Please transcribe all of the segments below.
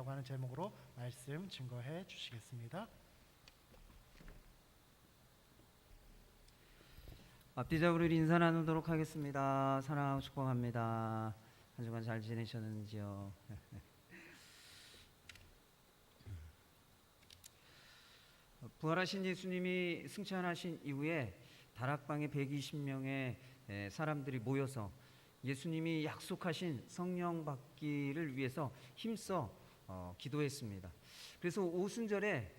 라고 하는 제목으로 말씀 증거해 주시겠습니다. 앞뒤적으로 인사 나누도록 하겠습니다. 사랑하고 축복합니다. 한 주간 잘 지내셨는지요? 부활하신 예수님이 승천하신 이후에 다락방에 120명의 사람들이 모여서 예수님이 약속하신 성령 받기를 위해서 힘써 기도했습니다. 그래서 오순절에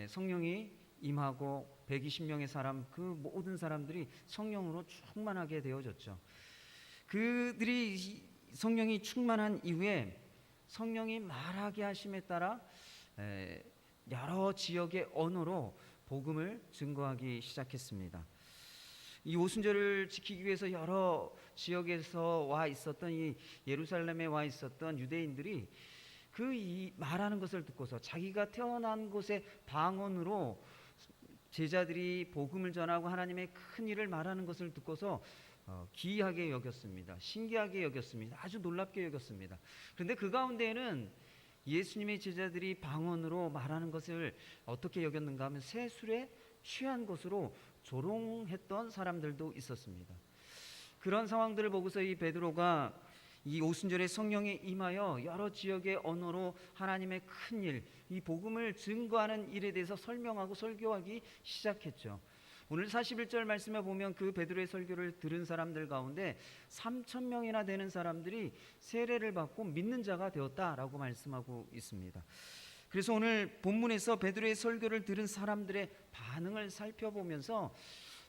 성령이 임하고 120명의 사람, 그 모든 사람들이 성령으로 충만하게 되어졌죠. 그들이 성령이 충만한 이후에 성령이 말하게 하심에 따라 여러 지역의 언어로 복음을 증거하기 시작했습니다. 이 오순절을 지키기 위해서 여러 지역에서 와 있었던 이 예루살렘에 와 있었던 유대인들이 이 말하는 것을 듣고서 자기가 태어난 곳의 방언으로 제자들이 복음을 전하고 하나님의 큰 일을 말하는 것을 듣고서 기이하게 여겼습니다. 신기하게 여겼습니다. 아주 놀랍게 여겼습니다. 그런데 그 가운데에는 예수님의 제자들이 방언으로 말하는 것을 어떻게 여겼는가 하면 새술에 취한 것으로 조롱했던 사람들도 있었습니다. 그런 상황들을 보고서 이 베드로가 이 오순절에 성령에 임하여 여러 지역의 언어로 하나님의 큰 일, 이 복음을 증거하는 일에 대해서 설명하고 설교하기 시작했죠. 오늘 41절 말씀에 보면 그 베드로의 설교를 들은 사람들 가운데 3,000명이나 되는 사람들이 세례를 받고 믿는 자가 되었다라고 말씀하고 있습니다. 그래서 오늘 본문에서 베드로의 설교를 들은 사람들의 반응을 살펴보면서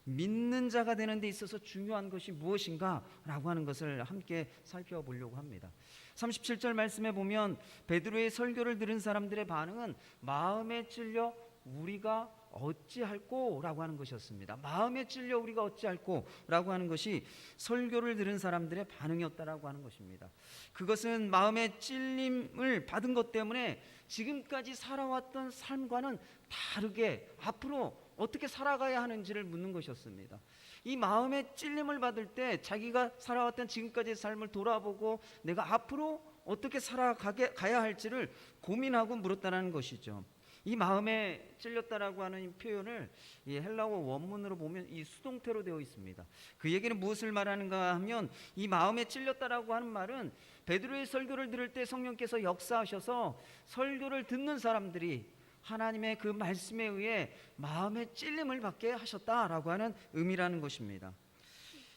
믿는 자가 되는 데 있어서 중요한 것이 무엇인가 라고 하는 것을 함께 살펴보려고 합니다. 37절 말씀에 보면 베드로의 설교를 들은 사람들의 반응은 마음에 찔려 우리가 어찌할꼬 라고 하는 것이었습니다. 마음에 찔려 우리가 어찌할꼬 라고 하는 것이 설교를 들은 사람들의 반응이었다라고 하는 것입니다. 그것은 마음의 찔림을 받은 것 때문에 지금까지 살아왔던 삶과는 다르게 앞으로 어떻게 살아가야 하는지를 묻는 것이었습니다. 이 마음의 찔림을 받을 때 자기가 살아왔던 지금까지의 삶을 돌아보고 내가 앞으로 어떻게 살아가야 할지를 고민하고 물었다는 것이죠. 이 마음에 찔렸다라고 하는 표현을 이 헬라어 원문으로 보면 이 수동태로 되어 있습니다. 그 얘기는 무엇을 말하는가 하면 이 마음에 찔렸다라고 하는 말은 베드로의 설교를 들을 때 성령께서 역사하셔서 설교를 듣는 사람들이 하나님의 그 말씀에 의해 마음의 찔림을 받게 하셨다라고 하는 의미라는 것입니다.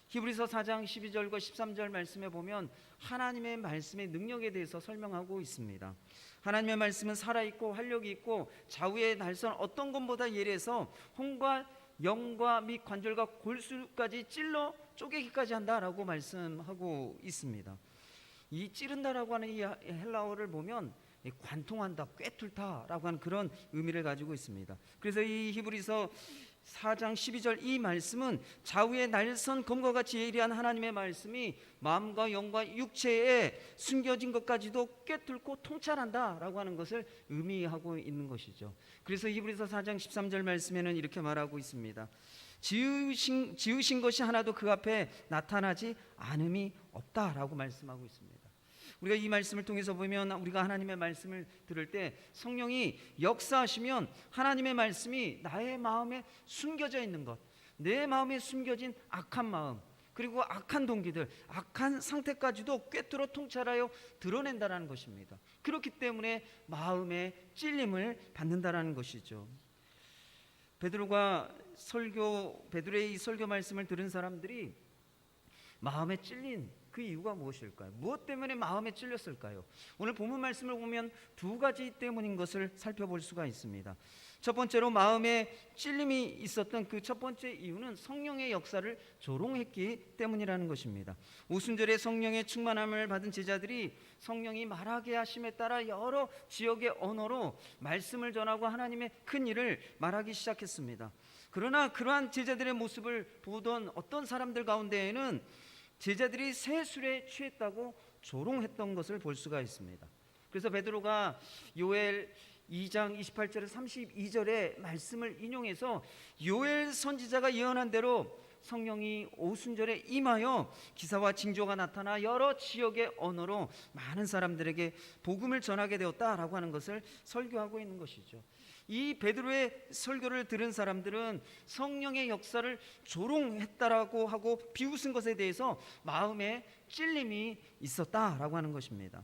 히브리서 4장 12절과 13절 말씀에 보면 하나님의 말씀의 능력에 대해서 설명하고 있습니다. 하나님의 말씀은 살아있고 활력이 있고 좌우의 날선 어떤 것보다 예리해서 혼과 영과 및 관절과 골수까지 찔러 쪼개기까지 한다라고 말씀하고 있습니다. 이 찌른다라고 하는 이 헬라어를 보면 관통한다, 꿰뚫다라고 하는 그런 의미를 가지고 있습니다. 그래서 이 히브리서 4장 12절 이 말씀은 좌우의 날선 검과 같이 예리한 하나님의 말씀이 마음과 영과 육체에 숨겨진 것까지도 꿰뚫고 통찰한다라고 하는 것을 의미하고 있는 것이죠. 그래서 히브리서 4장 13절 말씀에는 이렇게 말하고 있습니다. 지으신 것이 하나도 그 앞에 나타나지 않음이 없다라고 말씀하고 있습니다. 우리가 이 말씀을 통해서 보면 우리가 하나님의 말씀을 들을 때 성령이 역사하시면 하나님의 말씀이 나의 마음에 숨겨져 있는 것, 내 마음에 숨겨진 악한 마음, 그리고 악한 동기들, 악한 상태까지도 꿰뚫어 통찰하여 드러낸다라는 것입니다. 그렇기 때문에 마음의 찔림을 받는다라는 것이죠. 베드로의 이 설교 말씀을 들은 사람들이 마음에 찔린 그 이유가 무엇일까요? 무엇 때문에 마음에 찔렸을까요? 오늘 본문 말씀을 보면 두 가지 때문인 것을 살펴볼 수가 있습니다. 첫 번째로 마음에 찔림이 있었던 그 첫 번째 이유는 성령의 역사를 조롱했기 때문이라는 것입니다. 오순절에 성령의 충만함을 받은 제자들이 성령이 말하게 하심에 따라 여러 지역의 언어로 말씀을 전하고 하나님의 큰 일을 말하기 시작했습니다. 그러나 그러한 제자들의 모습을 보던 어떤 사람들 가운데에는 제자들이 새술에 취했다고 조롱했던 것을 볼 수가 있습니다. 그래서 베드로가 요엘 2장 28절에 32절의 말씀을 인용해서 요엘 선지자가 예언한 대로 성령이 오순절에 임하여 기사와 징조가 나타나 여러 지역의 언어로 많은 사람들에게 복음을 전하게 되었다라고 하는 것을 설교하고 있는 것이죠. 이 베드로의 설교를 들은 사람들은 성령의 역사를 조롱했다라고 하고 비웃은 것에 대해서 마음에 찔림이 있었다라고 하는 것입니다.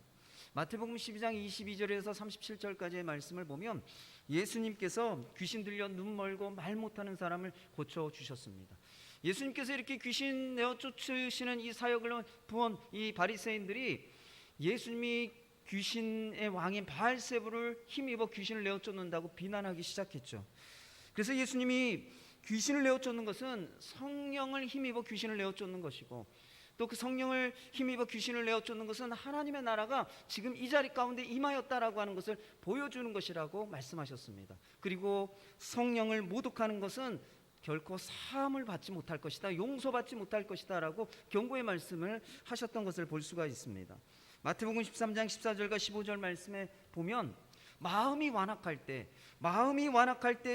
마태복음 12장 22절에서 37절까지의 말씀을 보면 예수님께서 귀신 들려 눈 멀고 말 못하는 사람을 고쳐주셨습니다. 예수님께서 이렇게 귀신 내어 쫓으시는 이 사역을 부은 이 바리새인들이 예수님이 귀신의 왕인 바알세불을 힘입어 귀신을 내어 쫓는다고 비난하기 시작했죠. 그래서 예수님이 귀신을 내어 쫓는 것은 성령을 힘입어 귀신을 내어 쫓는 것이고, 또 그 성령을 힘입어 귀신을 내어 쫓는 것은 하나님의 나라가 지금 이 자리 가운데 임하였다라고 하는 것을 보여주는 것이라고 말씀하셨습니다. 그리고 성령을 모독하는 것은 결코 사함을 받지 못할 것이다, 용서받지 못할 것이다 라고 경고의 말씀을 하셨던 것을 볼 수가 있습니다. 마태복음 13장 14절과 15절 말씀에 보면 마음이 완악할 때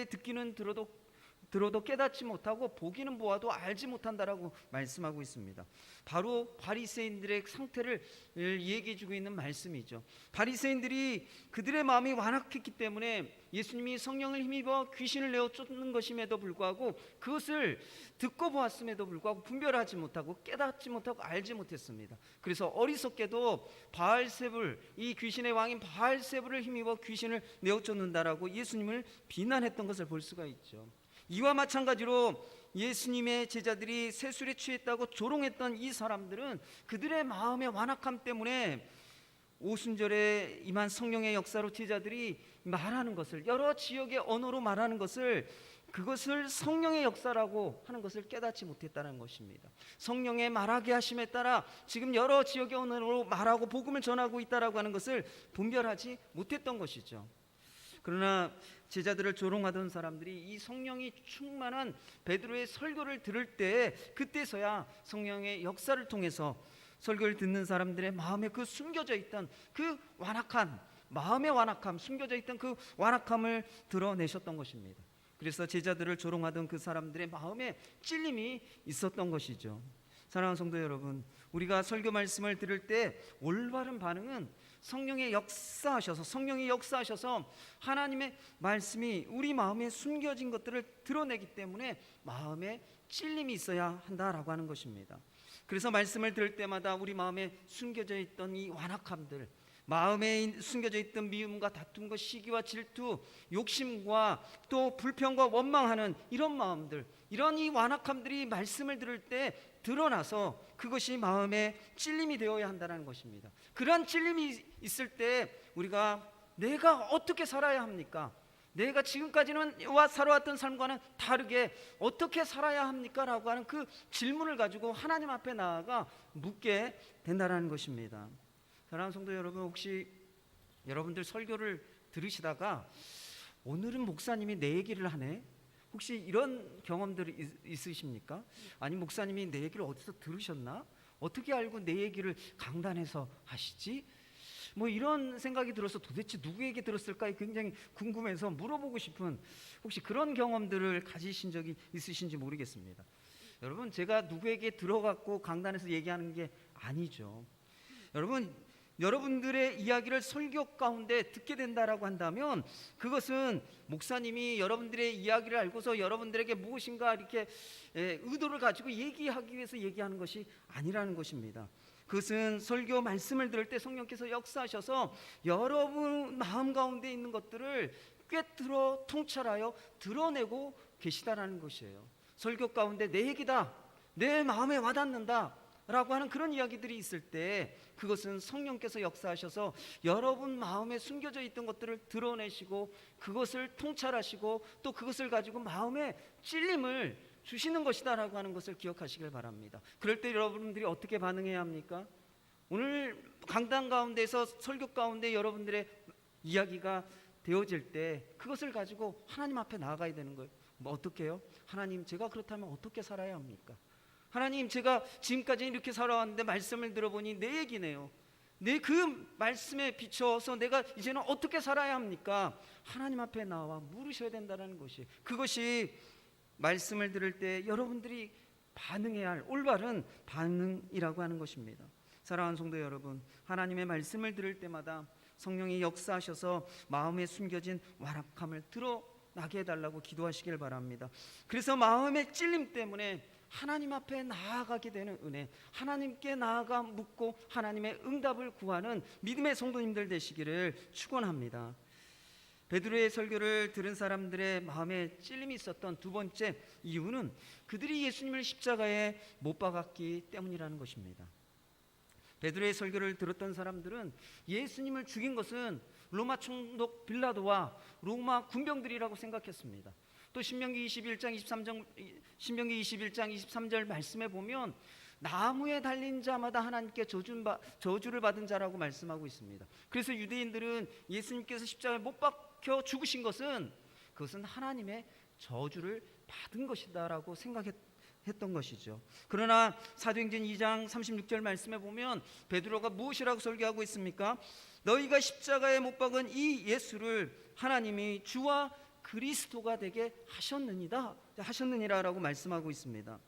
듣기는 들어도 깨닫지 못하고 보기는 보아도 알지 못한다라고 말씀하고 있습니다. 바로 바리새인들의 상태를 얘기해 주고 있는 말씀이죠. 바리새인들이 그들의 마음이 완악했기 때문에 예수님이 성령을 힘입어 귀신을 내어 쫓는 것임에도 불구하고 그것을 듣고 보았음에도 불구하고 분별하지 못하고 깨닫지 못하고 알지 못했습니다. 그래서 어리석게도 바알세불, 이 귀신의 왕인 바알세불을 힘입어 귀신을 내어 쫓는다라고 예수님을 비난했던 것을 볼 수가 있죠. 이와 마찬가지로 예수님의 제자들이 세술에 취했다고 조롱했던 이 사람들은 그들의 마음의 완악함 때문에 오순절에 임한 성령의 역사로 제자들이 말하는 것을, 여러 지역의 언어로 말하는 것을, 그것을 성령의 역사라고 하는 것을 깨닫지 못했다는 것입니다. 성령의 말하게 하심에 따라 지금 여러 지역의 언어로 말하고 복음을 전하고 있다라고 하는 것을 분별하지 못했던 것이죠. 그러나 제자들을 조롱하던 사람들이 이 성령이 충만한 베드로의 설교를 들을 때, 그때서야 성령의 역사를 통해서 설교를 듣는 사람들의 마음에 그 숨겨져 있던 그 완악한 마음의 완악함, 숨겨져 있던 그 완악함을 드러내셨던 것입니다. 그래서 제자들을 조롱하던 그 사람들의 마음에 찔림이 있었던 것이죠. 사랑하는 성도 여러분, 우리가 설교 말씀을 들을 때 올바른 반응은 성령이 역사하셔서 하나님의 말씀이 우리 마음에 숨겨진 것들을 드러내기 때문에 마음에 찔림이 있어야 한다라고 하는 것입니다. 그래서 말씀을 들을 때마다 우리 마음에 숨겨져 있던 이 완악함들, 마음에 숨겨져 있던 미움과 다툼과 시기와 질투, 욕심과 또 불평과 원망하는 이런 마음들, 이런 이 완악함들이 말씀을 들을 때 드러나서 그것이 마음에 찔림이 되어야 한다는 것입니다. 그러한 찔림이 있을 때 우리가 내가 어떻게 살아야 합니까? 내가 지금까지는 살아왔던 삶과는 다르게 어떻게 살아야 합니까? 라고 하는 그 질문을 가지고 하나님 앞에 나아가 묻게 된다는 것입니다. 사랑하는 성도 여러분, 혹시 여러분들 설교를 들으시다가 오늘은 목사님이 내 얘기를 하네? 혹시 이런 경험들이 있으십니까? 아니, 목사님이 내 얘기를 어디서 들으셨나? 어떻게 알고 내 얘기를 강단에서 하시지? 뭐 이런 생각이 들어서 도대체 누구에게 들었을까 굉장히 궁금해서 물어보고 싶은, 혹시 그런 경험들을 가지신 적이 있으신지 모르겠습니다. 여러분, 제가 누구에게 들어갔고 강단에서 얘기하는 게 아니죠. 여러분들의 이야기를 설교 가운데 듣게 된다라고 한다면 그것은 목사님이 여러분들의 이야기를 알고서 여러분들에게 무엇인가 이렇게 의도를 가지고 얘기하기 위해서 얘기하는 것이 아니라는 것입니다. 그것은 설교 말씀을 들을 때 성령께서 역사하셔서 여러분 마음 가운데 있는 것들을 꿰뚫어 통찰하여 드러내고 계시다라는 것이에요. 설교 가운데 내 얘기다, 내 마음에 와닿는다 라고 하는 그런 이야기들이 있을 때 그것은 성령께서 역사하셔서 여러분 마음에 숨겨져 있던 것들을 드러내시고 그것을 통찰하시고 또 그것을 가지고 마음에 찔림을 주시는 것이다 라고 하는 것을 기억하시길 바랍니다. 그럴 때 여러분들이 어떻게 반응해야 합니까? 오늘 강단 가운데서 설교 가운데 여러분들의 이야기가 되어질 때 그것을 가지고 하나님 앞에 나아가야 되는 거예요. 뭐 어떻게 해요? 하나님, 제가 그렇다면 어떻게 살아야 합니까? 하나님, 제가 지금까지 이렇게 살아왔는데 말씀을 들어보니 내 얘기네요. 내 그 말씀에 비춰서 내가 이제는 어떻게 살아야 합니까? 하나님 앞에 나와 물으셔야 된다는 것이, 그것이 말씀을 들을 때 여러분들이 반응해야 할 올바른 반응이라고 하는 것입니다. 사랑하는 성도 여러분, 하나님의 말씀을 들을 때마다 성령이 역사하셔서 마음에 숨겨진 완악함을 드러나게 해달라고 기도하시길 바랍니다. 그래서 마음의 찔림 때문에 하나님 앞에 나아가게 되는 은혜, 하나님께 나아가 묻고 하나님의 응답을 구하는 믿음의 성도님들 되시기를 축원합니다. 베드로의 설교를 들은 사람들의 마음에 찔림이 있었던 두 번째 이유는 그들이 예수님을 십자가에 못 박았기 때문이라는 것입니다. 베드로의 설교를 들었던 사람들은 예수님을 죽인 것은 로마 총독 빌라도와 로마 군병들이라고 생각했습니다. 또 신명기 21장 23절 말씀에 보면 나무에 달린 자마다 하나님께 저주를 받은 자라고 말씀하고 있습니다. 그래서 유대인들은 예수님께서 십자가에 못 박혀 죽으신 것은 그것은 하나님의 저주를 받은 것이다라고 생각했던 것이죠. 그러나 사도행전 2장 36절 말씀에 보면 베드로가 무엇이라고 설교하고 있습니까? 너희가 십자가에 못 박은 이 예수를 하나님이 주와 그리스도가 되게 하셨느니라라고 말씀하고 있습니다.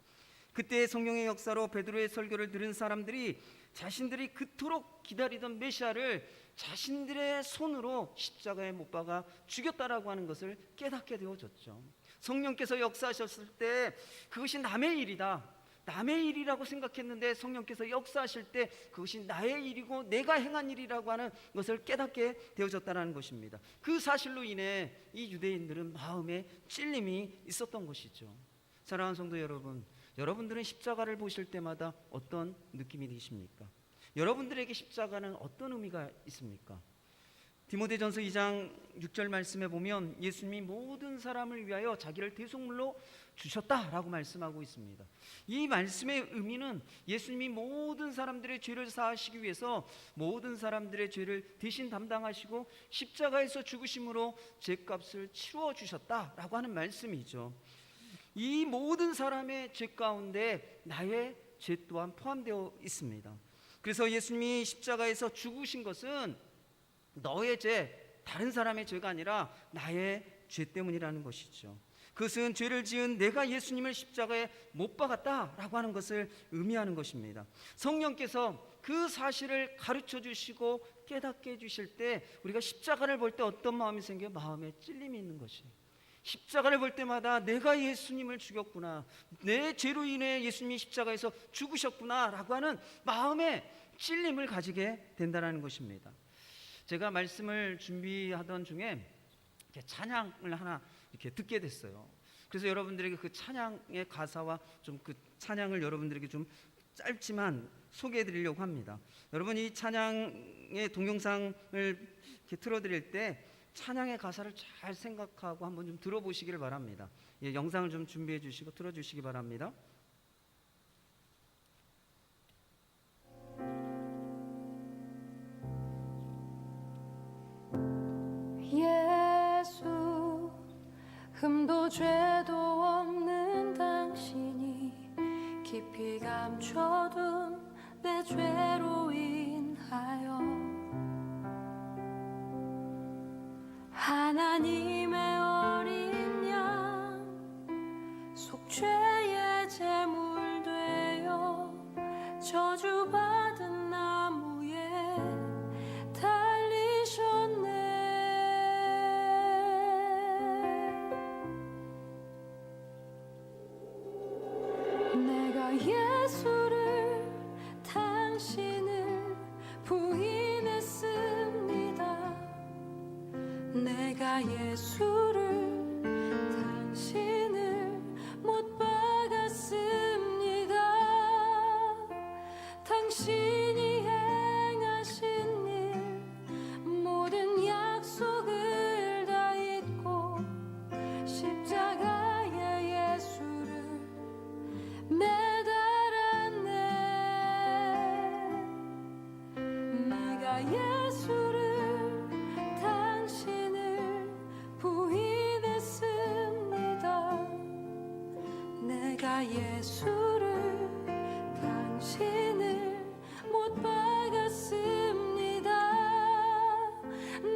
그때 성령의 역사로 베드로의 설교를 들은 사람들이 자신들이 그토록 기다리던 메시아를 자신들의 손으로 십자가에 못 박아 죽였다라고 하는 것을 깨닫게 되어졌죠. 성령께서 역사하셨을 때 그것이 남의 일이다, 남의 일이라고 생각했는데 성령께서 역사하실 때 그것이 나의 일이고 내가 행한 일이라고 하는 것을 깨닫게 되어졌다는 것입니다. 그 사실로 인해 이 유대인들은 마음에 찔림이 있었던 것이죠. 사랑하는 성도 여러분, 여러분들은 십자가를 보실 때마다 어떤 느낌이 드십니까? 여러분들에게 십자가는 어떤 의미가 있습니까? 디모데전서 2장 6절 말씀에 보면 예수님이 모든 사람을 위하여 자기를 대속물로 주셨다라고 말씀하고 있습니다. 이 말씀의 의미는 예수님이 모든 사람들의 죄를 사하시기 위해서 모든 사람들의 죄를 대신 담당하시고 십자가에서 죽으심으로 죄값을 치루어 주셨다라고 하는 말씀이죠. 이 모든 사람의 죄 가운데 나의 죄 또한 포함되어 있습니다. 그래서 예수님이 십자가에서 죽으신 것은 너의 죄, 다른 사람의 죄가 아니라 나의 죄 때문이라는 것이죠. 그것은 죄를 지은 내가 예수님을 십자가에 못 박았다라고 하는 것을 의미하는 것입니다. 성령께서 그 사실을 가르쳐 주시고 깨닫게 해주실 때 우리가 십자가를 볼 때 어떤 마음이 생겨요? 마음에 찔림이 있는 것이에요. 십자가를 볼 때마다 내가 예수님을 죽였구나, 내 죄로 인해 예수님이 십자가에서 죽으셨구나 라고 하는 마음의 찔림을 가지게 된다는 것입니다. 제가 말씀을 준비하던 중에 이렇게 찬양을 하나 이렇게 듣게 됐어요. 그래서 여러분들에게 그 찬양의 가사와 좀 그 찬양을 여러분들에게 좀 짧지만 소개해 드리려고 합니다. 여러분, 이 찬양의 동영상을 이렇게 틀어드릴 때 찬양의 가사를 잘 생각하고 한번 좀 들어보시기를 바랍니다. 예, 영상을 좀 준비해 주시고 틀어주시기 바랍니다. 예수, 흠도 죄도 없는 당신이 깊이 감춰둔 내 죄로 인하여 하나님의 어린 양 속죄의 제물 되어 저주받은 나무에 달리셨네. 내가 예수를 당신을 부인했습니다. 내가 예수를 당신을 못 박았습니다. 당신이 행하신 일 모든 약속을 다 잊고 십자가에 예수를 매달았네. 내가 예수를 당신을 부인했습니다. 내가 예수를 당신을 못 박았습니다.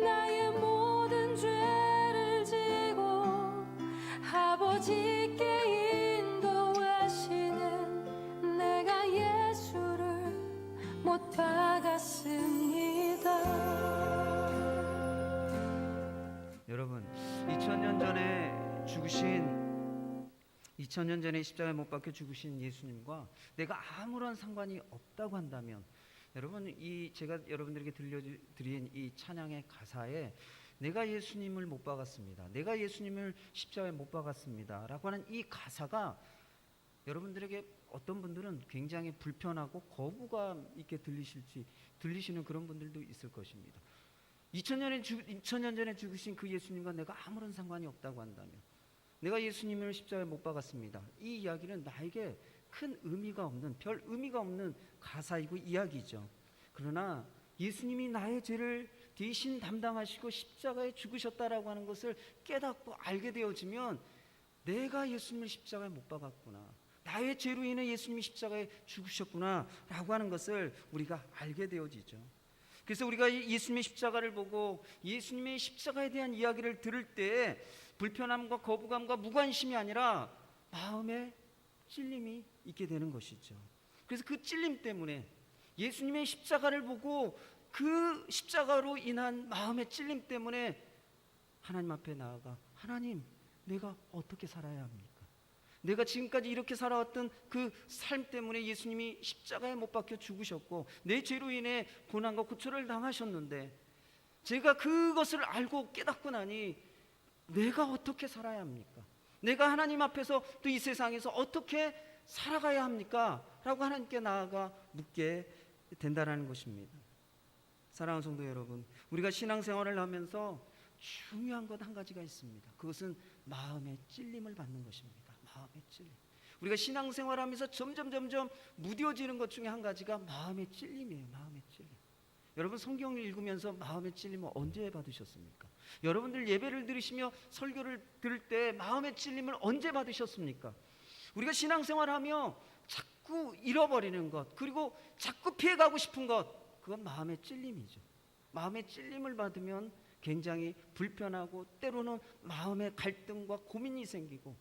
나의 모든 죄를 지고 아버지께 인도하시는 죽으신 2000년 전에 십자가에 못 박혀 죽으신 예수님과 내가 아무런 상관이 없다고 한다면, 여러분, 이 제가 여러분들에게 들려드린 이 찬양의 가사에 내가 예수님을 못 박았습니다, 내가 예수님을 십자가에 못 박았습니다 라고 하는 이 가사가 여러분들에게 어떤 분들은 굉장히 불편하고 거부감 있게 들리시는 그런 분들도 있을 것입니다. 2000년 전에 죽으신 그 예수님과 내가 아무런 상관이 없다고 한다면, 내가 예수님을 십자가에 못 박았습니다, 이 이야기는 나에게 큰 의미가 없는, 별 의미가 없는 가사이고 이야기죠. 그러나 예수님이 나의 죄를 대신 담당하시고 십자가에 죽으셨다라고 하는 것을 깨닫고 알게 되어지면, 내가 예수님을 십자가에 못 박았구나, 나의 죄로 인해 예수님이 십자가에 죽으셨구나 라고 하는 것을 우리가 알게 되어지죠. 그래서 우리가 예수님의 십자가를 보고 예수님의 십자가에 대한 이야기를 들을 때 불편함과 거부감과 무관심이 아니라 마음에 찔림이 있게 되는 것이죠. 그래서 그 찔림 때문에 예수님의 십자가를 보고 그 십자가로 인한 마음의 찔림 때문에 하나님 앞에 나아가, 하나님, 내가 어떻게 살아야 합니까? 내가 지금까지 이렇게 살아왔던 그 삶 때문에 예수님이 십자가에 못 박혀 죽으셨고 내 죄로 인해 고난과 고초를 당하셨는데, 제가 그것을 알고 깨닫고 나니 내가 어떻게 살아야 합니까? 내가 하나님 앞에서 또 이 세상에서 어떻게 살아가야 합니까? 라고 하나님께 나아가 묻게 된다라는 것입니다. 사랑하는 성도 여러분, 우리가 신앙생활을 하면서 중요한 것 한 가지가 있습니다. 그것은 마음의 찔림을 받는 것입니다. 마음의 찔림. 우리가 신앙생활하면서 점점 무뎌지는 것 중에 한 가지가 마음의 찔림이에요. 마음의 찔림. 여러분, 성경을 읽으면서 마음의 찔림을 언제 받으셨습니까? 여러분들 예배를 들으시며 설교를 들을 때 마음의 찔림을 언제 받으셨습니까? 우리가 신앙생활하며 자꾸 잃어버리는 것, 그리고 자꾸 피해가고 싶은 것, 그건 마음의 찔림이죠. 마음의 찔림을 받으면 굉장히 불편하고 때로는 마음의 갈등과 고민이 생기고,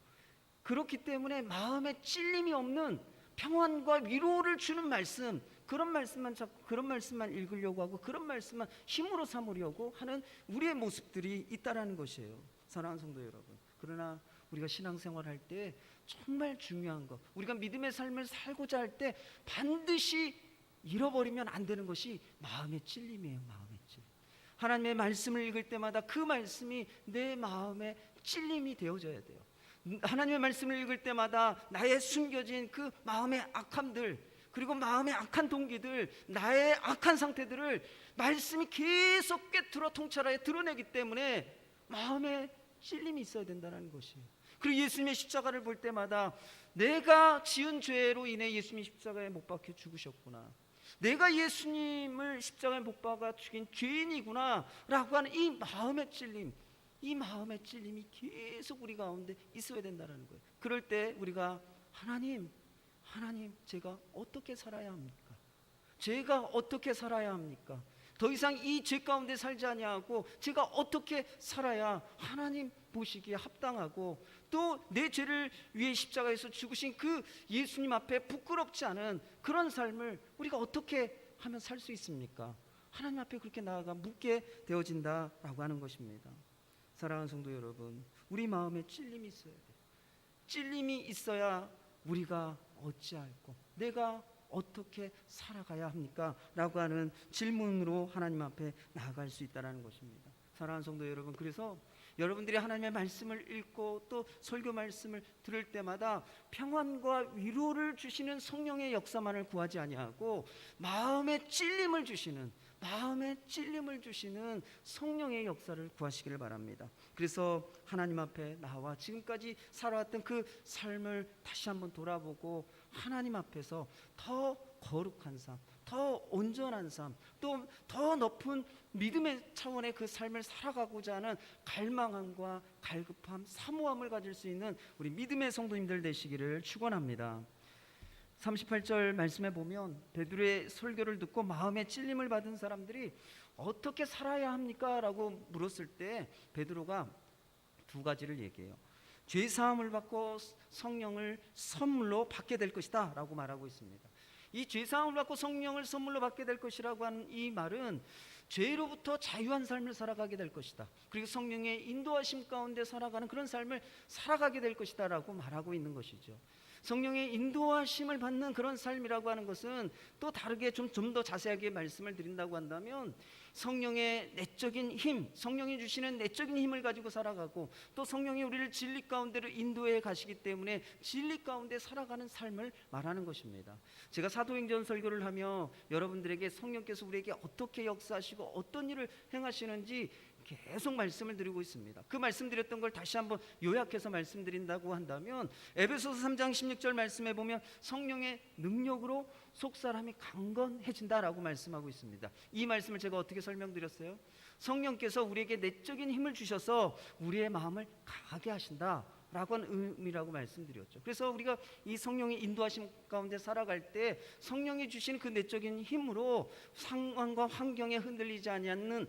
그렇기 때문에 마음에 찔림이 없는 평안과 위로를 주는 말씀, 그런 말씀만 읽으려고 하고 그런 말씀만 힘으로 삼으려고 하는 우리의 모습들이 있다라는 것이에요. 사랑하는 성도 여러분, 그러나 우리가 신앙생활할 때 정말 중요한 것, 우리가 믿음의 삶을 살고자 할 때 반드시 잃어버리면 안 되는 것이 마음의 찔림이에요. 마음의 찔림. 하나님의 말씀을 읽을 때마다 그 말씀이 내 마음의 찔림이 되어져야 돼요. 하나님의 말씀을 읽을 때마다 나의 숨겨진 그 마음의 악함들, 그리고 마음의 악한 동기들, 나의 악한 상태들을 말씀이 계속 꿰뚫어 통찰하여 드러내기 때문에 마음에 찔림이 있어야 된다는 것이에요. 그리고 예수님의 십자가를 볼 때마다 내가 지은 죄로 인해 예수님이 십자가에 못 박혀 죽으셨구나, 내가 예수님을 십자가에 못 박아 죽인 죄인이구나 라고 하는 이 마음의 찔림, 이 마음의 찔림이 계속 우리 가운데 있어야 된다는 거예요. 그럴 때 우리가 하나님, 제가 어떻게 살아야 합니까? 제가 어떻게 살아야 합니까? 더 이상 이 죄 가운데 살지 아니하고 제가 어떻게 살아야 하나님 보시기에 합당하고 또 내 죄를 위해 십자가에서 죽으신 그 예수님 앞에 부끄럽지 않은 그런 삶을 우리가 어떻게 하면 살 수 있습니까? 하나님 앞에 그렇게 나아가 묻게 되어진다라고 하는 것입니다. 사랑하는 성도 여러분, 우리 마음에 찔림이 있어야 돼요. 찔림이 있어야 우리가 어찌할꼬, 내가 어떻게 살아가야 합니까? 라고 하는 질문으로 하나님 앞에 나아갈 수 있다는 것입니다. 사랑하는 성도 여러분, 그래서 여러분들이 하나님의 말씀을 읽고 또 설교 말씀을 들을 때마다 평안과 위로를 주시는 성령의 역사만을 구하지 아니하고 마음의 찔림을 주시는 성령의 역사를 구하시기를 바랍니다. 그래서 하나님 앞에 나와 지금까지 살아왔던 그 삶을 다시 한번 돌아보고 하나님 앞에서 더 거룩한 삶, 더 온전한 삶, 또 더 높은 믿음의 차원의 그 삶을 살아가고자 하는 갈망함과 갈급함, 사모함을 가질 수 있는 우리 믿음의 성도님들 되시기를 축원합니다. 38절 말씀에 보면 베드로의 설교를 듣고 마음에 찔림을 받은 사람들이 어떻게 살아야 합니까? 라고 물었을 때 베드로가 두 가지를 얘기해요. 죄사함을 받고 성령을 선물로 받게 될 것이다 라고 말하고 있습니다. 이 죄사함을 받고 성령을 선물로 받게 될 것이라고 하는 이 말은 죄로부터 자유한 삶을 살아가게 될 것이다. 그리고 성령의 인도하심 가운데 살아가는 그런 삶을 살아가게 될 것이다 라고 말하고 있는 것이죠. 성령의 인도하심을 받는 그런 삶이라고 하는 것은 또 다르게 좀 더 자세하게 말씀을 드린다고 한다면, 성령의 내적인 힘, 성령이 주시는 내적인 힘을 가지고 살아가고, 또 성령이 우리를 진리 가운데로 인도해 가시기 때문에 진리 가운데 살아가는 삶을 말하는 것입니다. 제가 사도행전 설교를 하며 여러분들에게 성령께서 우리에게 어떻게 역사하시고 어떤 일을 행하시는지 계속 말씀을 드리고 있습니다. 그 말씀드렸던 걸 다시 한번 요약해서 말씀드린다고 한다면, 에베소서 3장 16절 말씀에 보면 성령의 능력으로 속사람이 강건해진다라고 말씀하고 있습니다. 이 말씀을 제가 어떻게 설명드렸어요? 성령께서 우리에게 내적인 힘을 주셔서 우리의 마음을 강하게 하신다 라고 하는 의미라고 말씀드렸죠. 그래서 우리가 이 성령의 인도하심 가운데 살아갈 때 성령이 주신 그 내적인 힘으로 상황과 환경에 흔들리지 않는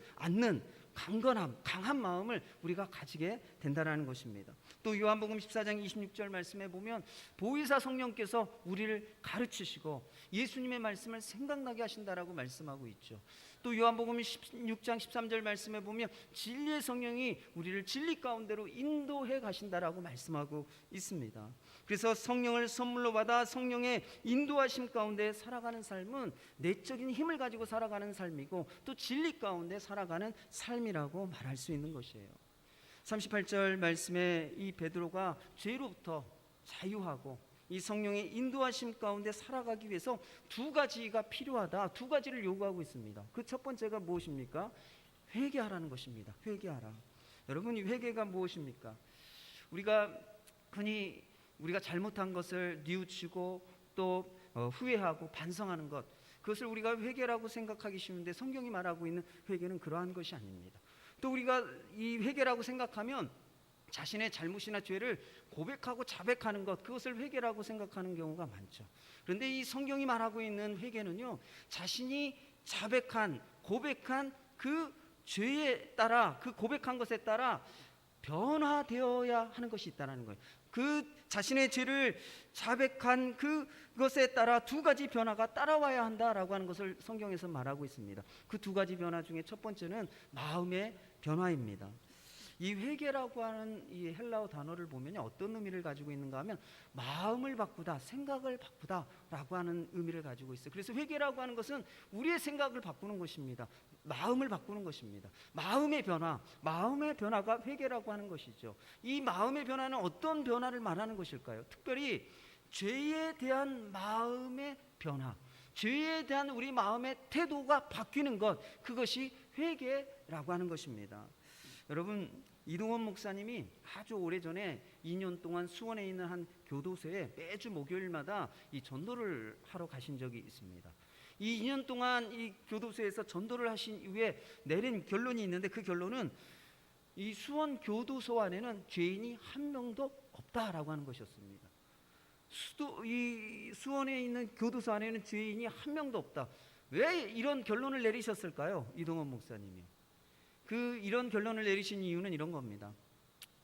강건함, 강한 마음을 우리가 가지게 된다는 것입니다. 또 요한복음 14장 26절 말씀에 보면 보혜사 성령께서 우리를 가르치시고 예수님의 말씀을 생각나게 하신다라고 말씀하고 있죠. 또 요한복음 16장 13절 말씀에 보면 진리의 성령이 우리를 진리 가운데로 인도해 가신다라고 말씀하고 있습니다. 그래서 성령을 선물로 받아 성령의 인도하심 가운데 살아가는 삶은 내적인 힘을 가지고 살아가는 삶이고, 또 진리 가운데 살아가는 삶이라고 말할 수 있는 것이에요. 38절 말씀에 이 베드로가 죄로부터 자유하고 이 성령의 인도하심 가운데 살아가기 위해서 두 가지가 필요하다, 두 가지를 요구하고 있습니다. 그 첫 번째가 무엇입니까? 회개하라는 것입니다. 회개하라. 여러분, 이 회개가 무엇입니까? 우리가 흔히 우리가 잘못한 것을 뉘우치고 또 후회하고 반성하는 것, 그것을 우리가 회개라고 생각하기 쉬운데 성경이 말하고 있는 회개는 그러한 것이 아닙니다. 또 우리가 이 회개라고 생각하면 자신의 잘못이나 죄를 고백하고 자백하는 것, 그것을 회개라고 생각하는 경우가 많죠. 그런데 이 성경이 말하고 있는 회개는요, 자신이 자백한, 고백한 그 죄에 따라, 그 고백한 것에 따라 변화되어야 하는 것이 있다는 거예요. 그 자신의 죄를 자백한 그것에 따라 두 가지 변화가 따라와야 한다라고 하는 것을 성경에서 말하고 있습니다. 그 두 가지 변화 중에 첫 번째는 마음의 변화입니다. 이 회개라고 하는 이 헬라어 단어를 보면 어떤 의미를 가지고 있는가 하면 마음을 바꾸다, 생각을 바꾸다라고 하는 의미를 가지고 있어요. 그래서 회개라고 하는 것은 우리의 생각을 바꾸는 것입니다. 마음을 바꾸는 것입니다. 마음의 변화가 회개라고 하는 것이죠. 이 마음의 변화는 어떤 변화를 말하는 것일까요? 특별히 죄에 대한 마음의 변화, 죄에 대한 우리 마음의 태도가 바뀌는 것, 그것이 회개라고 하는 것입니다. 여러분, 이동원 목사님이 아주 오래전에 2년 동안 수원에 있는 한 교도소에 매주 목요일마다 이 전도를 하러 가신 적이 있습니다. 이 2년 동안 이 교도소에서 전도를 하신 이후에 내린 결론이 있는데, 그 결론은 이 수원 교도소 안에는 죄인이 한 명도 없다라고 하는 것이었습니다. 이 수원에 있는 교도소 안에는 죄인이 한 명도 없다. 왜 이런 결론을 내리셨을까요? 이동원 목사님이. 이런 결론을 내리신 이유는 이런 겁니다.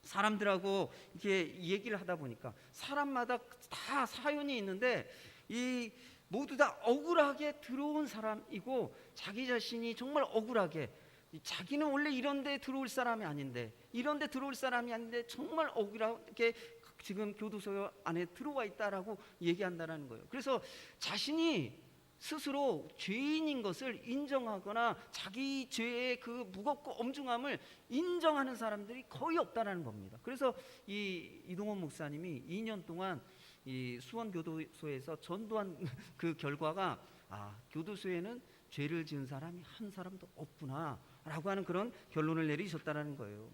사람들하고 이렇게 얘기를 하다 보니까 사람마다 다 사연이 있는데 이 모두 다 억울하게 들어온 사람이고, 자기 자신이 정말 억울하게, 자기는 원래 이런 데 들어올 사람이 아닌데, 정말 억울하게 지금 교도소 안에 들어와 있다라고 얘기한다는 거예요. 그래서 자신이 스스로 죄인인 것을 인정하거나 자기 죄의 그 무겁고 엄중함을 인정하는 사람들이 거의 없다는 겁니다. 그래서 이 이동원 목사님이 2년 동안 이 수원 교도소에서 전도한 그 결과가, 교도소에는 죄를 지은 사람이 한 사람도 없구나라고 하는 그런 결론을 내리셨다는 거예요.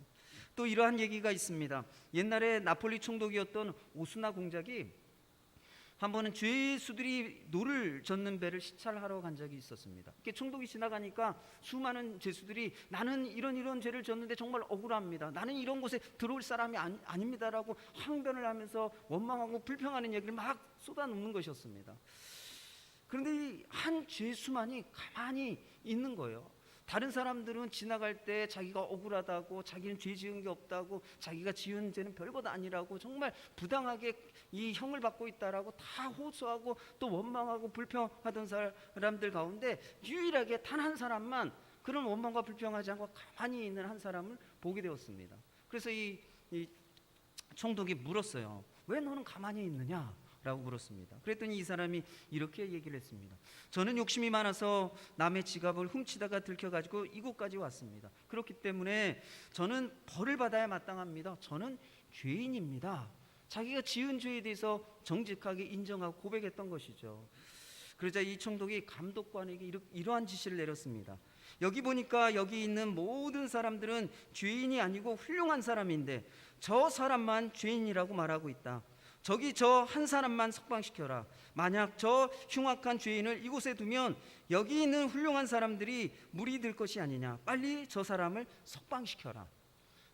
또 이러한 얘기가 있습니다. 옛날에 나폴리 총독이었던 오스나 공작이 한 번은 죄수들이 노를 젓는 배를 시찰하러 간 적이 있었습니다. 이렇게 총독이 지나가니까 수많은 죄수들이 나는 이런 죄를 졌는데 정말 억울합니다, 나는 이런 곳에 들어올 사람이 아닙니다라고 항변을 하면서 원망하고 불평하는 얘기를 막 쏟아놓는 것이었습니다. 그런데 이 한 죄수만이 가만히 있는 거예요. 다른 사람들은 지나갈 때 자기가 억울하다고, 자기는 죄 지은 게 없다고, 자기가 지은 죄는 별것 아니라고 정말 부당하게 이 형을 받고 있다라고 다 호소하고 또 원망하고 불평하던 사람들 가운데 유일하게 단 한 사람만 그런 원망과 불평하지 않고 가만히 있는 한 사람을 보게 되었습니다. 그래서 이 총독이 물었어요. 왜 너는 가만히 있느냐? 라고 물었습니다. 그랬더니 이 사람이 이렇게 얘기를 했습니다. 저는 욕심이 많아서 남의 지갑을 훔치다가 들켜가지고 이곳까지 왔습니다. 그렇기 때문에 저는 벌을 받아야 마땅합니다. 저는 죄인입니다. 자기가 지은 죄에 대해서 정직하게 인정하고 고백했던 것이죠. 그러자 이 총독이 감독관에게 이러한 지시를 내렸습니다. 여기 보니까 여기 있는 모든 사람들은 죄인이 아니고 훌륭한 사람인데 저 사람만 죄인이라고 말하고 있다. 저기 저 한 사람만 석방시켜라. 만약 저 흉악한 죄인을 이곳에 두면 여기 있는 훌륭한 사람들이 물이 들 것이 아니냐. 빨리 저 사람을 석방시켜라.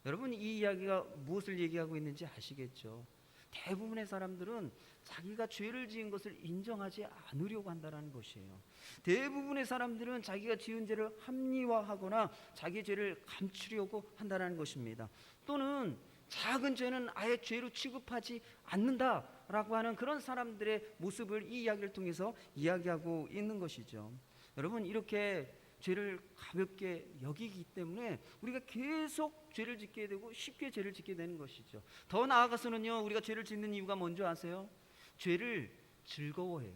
여러분, 이 이야기가 무엇을 얘기하고 있는지 아시겠죠? 대부분의 사람들은 자기가 죄를 지은 것을 인정하지 않으려고 한다는 것이에요. 대부분의 사람들은 자기가 지은 죄를 합리화하거나 자기 죄를 감추려고 한다는 것입니다. 또는 작은 죄는 아예 죄로 취급하지 않는다라고 하는 그런 사람들의 모습을 이 이야기를 통해서 이야기하고 있는 것이죠. 여러분, 이렇게 죄를 가볍게 여기기 때문에 우리가 계속 죄를 짓게 되고 쉽게 죄를 짓게 되는 것이죠. 더 나아가서는요, 우리가 죄를 짓는 이유가 뭔지 아세요? 죄를 즐거워해요.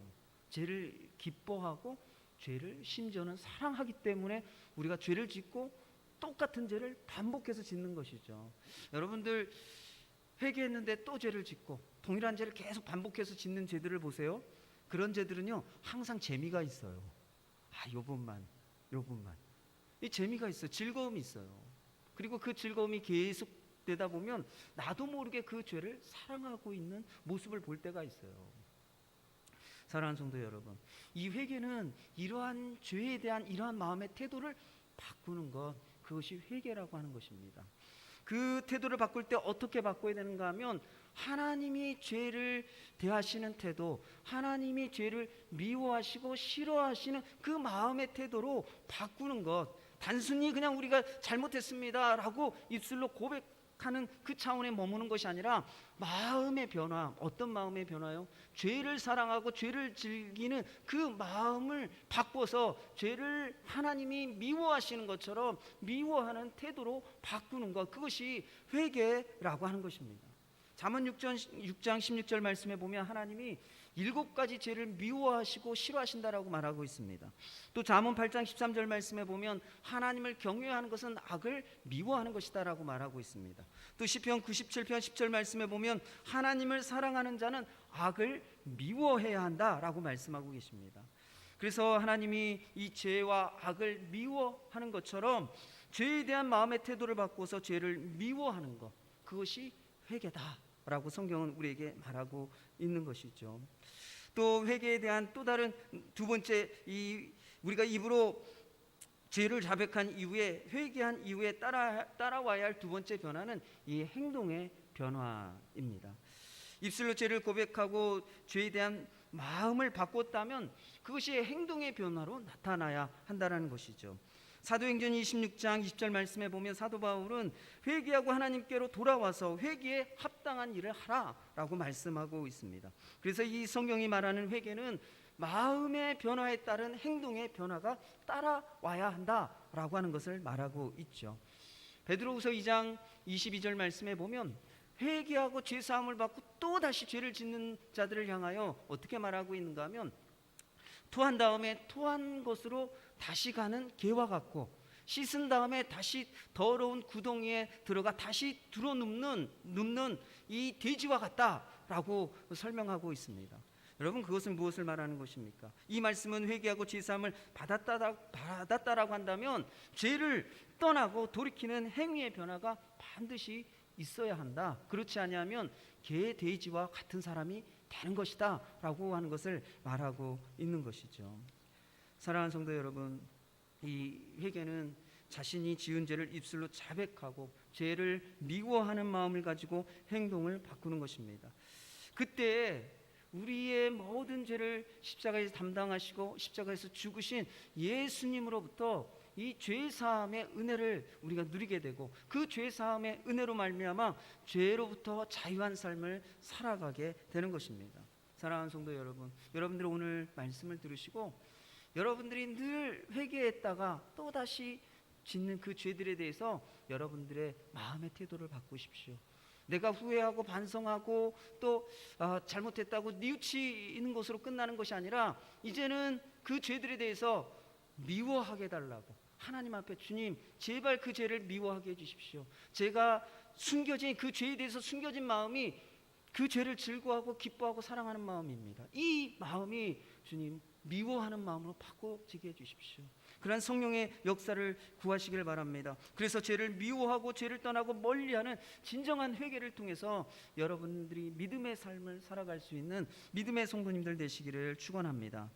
죄를 기뻐하고 죄를 심지어는 사랑하기 때문에 우리가 죄를 짓고 똑같은 죄를 반복해서 짓는 것이죠. 여러분들 회개했는데 또 죄를 짓고 동일한 죄를 계속 반복해서 짓는 죄들을 보세요. 그런 죄들은요, 항상 재미가 있어요. 요번만 이 재미가 있어요. 즐거움이 있어요. 그리고 그 즐거움이 계속 되다 보면 나도 모르게 그 죄를 사랑하고 있는 모습을 볼 때가 있어요. 사랑하는 성도 여러분, 이 회개는 이러한 죄에 대한 이러한 마음의 태도를 바꾸는 것, 그것이 회개라고 하는 것입니다. 그 태도를 바꿀 때 어떻게 바꿔야 되는가 하면 하나님이 죄를 대하시는 태도, 하나님이 죄를 미워하시고 싫어하시는 그 마음의 태도로 바꾸는 것. 단순히 그냥 우리가 잘못했습니다 라고 입술로 고백하는 그 차원에 머무는 것이 아니라 마음의 변화. 어떤 마음의 변화요? 죄를 사랑하고 죄를 즐기는 그 마음을 바꿔서 죄를 하나님이 미워하시는 것처럼 미워하는 태도로 바꾸는 것, 그것이 회개라고 하는 것입니다. 잠언 6장 16절 말씀에 보면 하나님이 7가지 죄를 미워하시고 싫어하신다라고 말하고 있습니다. 또 잠언 8장 13절 말씀에 보면 하나님을 경외하는 것은 악을 미워하는 것이다라고 말하고 있습니다. 또 시편 97편 10절 말씀에 보면 하나님을 사랑하는 자는 악을 미워해야 한다라고 말씀하고 계십니다. 그래서 하나님이 이 죄와 악을 미워하는 것처럼 죄에 대한 마음의 태도를 바꿔서 죄를 미워하는 것, 그것이 회개다라고 성경은 우리에게 말하고 있는 것이죠. 또 회개에 대한 또 다른 두 번째, 우리가 입으로 죄를 자백한 이후에 회개한 이후에 따라와야 할 두 번째 변화는 이 행동의 변화입니다. 입술로 죄를 고백하고 죄에 대한 마음을 바꿨다면 그것이 행동의 변화로 나타나야 한다는 것이죠. 사도행전 26장 20절 말씀에 보면 사도 바울은 회개하고 하나님께로 돌아와서 회개에 합당한 일을 하라라고 말씀하고 있습니다. 그래서 이 성경이 말하는 회개는 마음의 변화에 따른 행동의 변화가 따라와야 한다라고 하는 것을 말하고 있죠. 베드로후서 2장 22절 말씀에 보면 회개하고 죄사함을 받고 또다시 죄를 짓는 자들을 향하여 어떻게 말하고 있는가 하면 토한 다음에 토한 것으로 다시 가는 개와 같고 씻은 다음에 다시 더러운 구덩이에 들어가 다시 눕는 이 돼지와 같다라고 설명하고 있습니다. 여러분, 그것은 무엇을 말하는 것입니까? 이 말씀은 회개하고 죄사함을 받았다라고 한다면 죄를 떠나고 돌이키는 행위의 변화가 반드시 있어야 한다. 그렇지 아니하면 개, 돼지와 같은 사람이 되는 것이다 라고 하는 것을 말하고 있는 것이죠. 사랑하는 성도 여러분, 이 회개는 자신이 지은 죄를 입술로 자백하고 죄를 미워하는 마음을 가지고 행동을 바꾸는 것입니다. 그때 우리의 모든 죄를 십자가에서 담당하시고 십자가에서 죽으신 예수님으로부터 이 죄사함의 은혜를 우리가 누리게 되고 그 죄사함의 은혜로 말미암아 죄로부터 자유한 삶을 살아가게 되는 것입니다. 사랑하는 성도 여러분, 여러분들 오늘 말씀을 들으시고 여러분들이 늘 회개했다가 또다시 짓는 그 죄들에 대해서 여러분들의 마음의 태도를 바꾸십시오. 내가 후회하고 반성하고 또 잘못했다고 뉘우치는 것으로 끝나는 것이 아니라 이제는 그 죄들에 대해서 미워하게 해달라고 하나님 앞에 주님 제발 그 죄를 미워하게 해주십시오. 제가 숨겨진 그 죄에 대해서 숨겨진 마음이 그 죄를 즐거워하고 기뻐하고 사랑하는 마음입니다. 이 마음이 주님 미워하는 마음으로 바꿔지게 해주십시오. 그러한 성령의 역사를 구하시길 바랍니다. 그래서 죄를 미워하고 죄를 떠나고 멀리하는 진정한 회개를 통해서 여러분들이 믿음의 삶을 살아갈 수 있는 믿음의 성도님들 되시기를 축원합니다.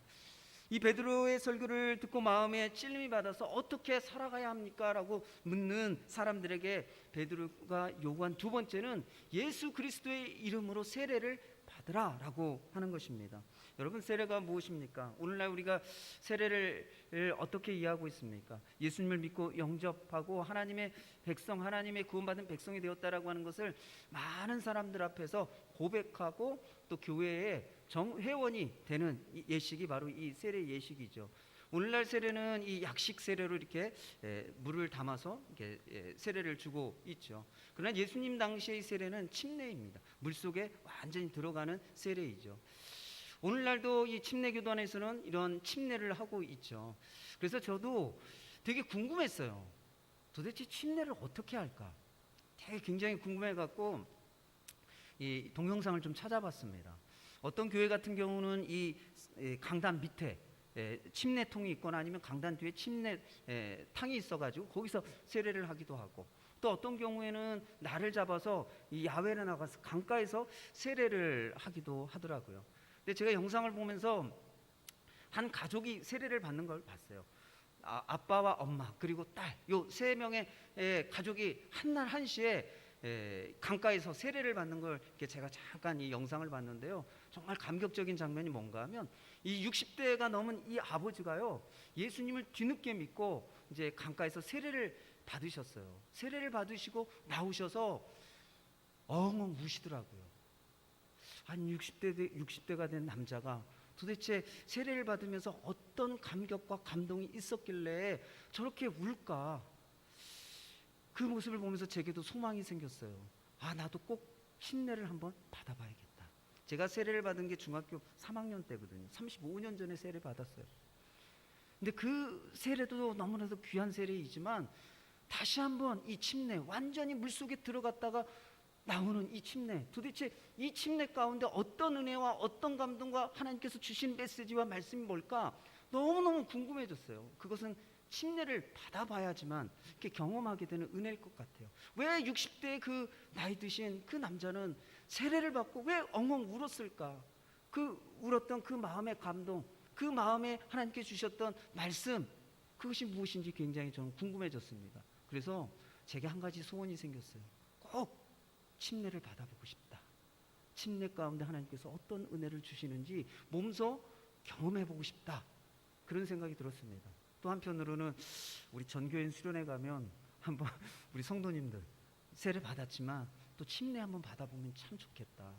이 베드로의 설교를 듣고 마음에 찔림이 받아서 어떻게 살아가야 합니까? 라고 묻는 사람들에게 베드로가 요구한 두 번째는 예수 그리스도의 이름으로 세례를 받으라 라고 하는 것입니다. 여러분, 세례가 무엇입니까? 오늘날 우리가 세례를 어떻게 이해하고 있습니까? 예수님을 믿고 영접하고 하나님의 백성, 하나님의 구원받은 백성이 되었다라고 하는 것을 많은 사람들 앞에서 고백하고 또 교회의 정회원이 되는 예식이 바로 이 세례 예식이죠. 오늘날 세례는 이 약식 세례로 이렇게 물을 담아서 이렇게 세례를 주고 있죠. 그러나 예수님 당시의 세례는 침례입니다. 물 속에 완전히 들어가는 세례이죠. 오늘날도 이 침례교단에서는 이런 침례를 하고 있죠. 그래서 저도 되게 궁금했어요. 도대체 침례를 어떻게 할까? 되게 굉장히 궁금해갖고 이 동영상을 좀 찾아봤습니다. 어떤 교회 같은 경우는 이 강단 밑에 침례통이 있거나 아니면 강단 뒤에 침례탕이 있어가지고 거기서 세례를 하기도 하고, 또 어떤 경우에는 날을 잡아서 이 야외를 나가서 강가에서 세례를 하기도 하더라고요. 근데 제가 영상을 보면서 한 가족이 세례를 받는 걸 봤어요. 아빠와 엄마 그리고 딸, 요 세 명의 가족이 한날 한시에 강가에서 세례를 받는 걸 이렇게 제가 잠깐 이 영상을 봤는데요. 정말 감격적인 장면이 뭔가 하면 이 60대가 넘은 이 아버지가요, 예수님을 뒤늦게 믿고 이제 강가에서 세례를 받으셨어요. 세례를 받으시고 나오셔서 엉엉 우시더라고요. 한 60대가 된 남자가 도대체 세례를 받으면서 어떤 감격과 감동이 있었길래 저렇게 울까? 그 모습을 보면서 제게도 소망이 생겼어요. 나도 꼭 침례를 한번 받아봐야겠다. 제가 세례를 받은 게 중학교 3학년 때거든요. 35년 전에 세례 받았어요. 근데 그 세례도 너무나도 귀한 세례이지만 다시 한번 이 침례, 완전히 물속에 들어갔다가 나오는 이 침례, 도대체 이 침례 가운데 어떤 은혜와 어떤 감동과 하나님께서 주신 메시지와 말씀이 뭘까 너무너무 궁금해졌어요. 그것은 침례를 받아봐야지만 이렇게 경험하게 되는 은혜일 것 같아요. 왜 60대의 그 나이 드신 그 남자는 세례를 받고 왜 엉엉 울었을까? 그 울었던 그 마음의 감동, 그 마음에 하나님께 주셨던 말씀, 그것이 무엇인지 굉장히 저는 궁금해졌습니다. 그래서 제게 한 가지 소원이 생겼어요. 꼭 침례를 받아보고 싶다. 침례 가운데 하나님께서 어떤 은혜를 주시는지 몸소 경험해보고 싶다. 그런 생각이 들었습니다. 또 한편으로는 우리 전교인 수련회 가면 한번 우리 성도님들 세례 받았지만 또 침례 한번 받아보면 참 좋겠다.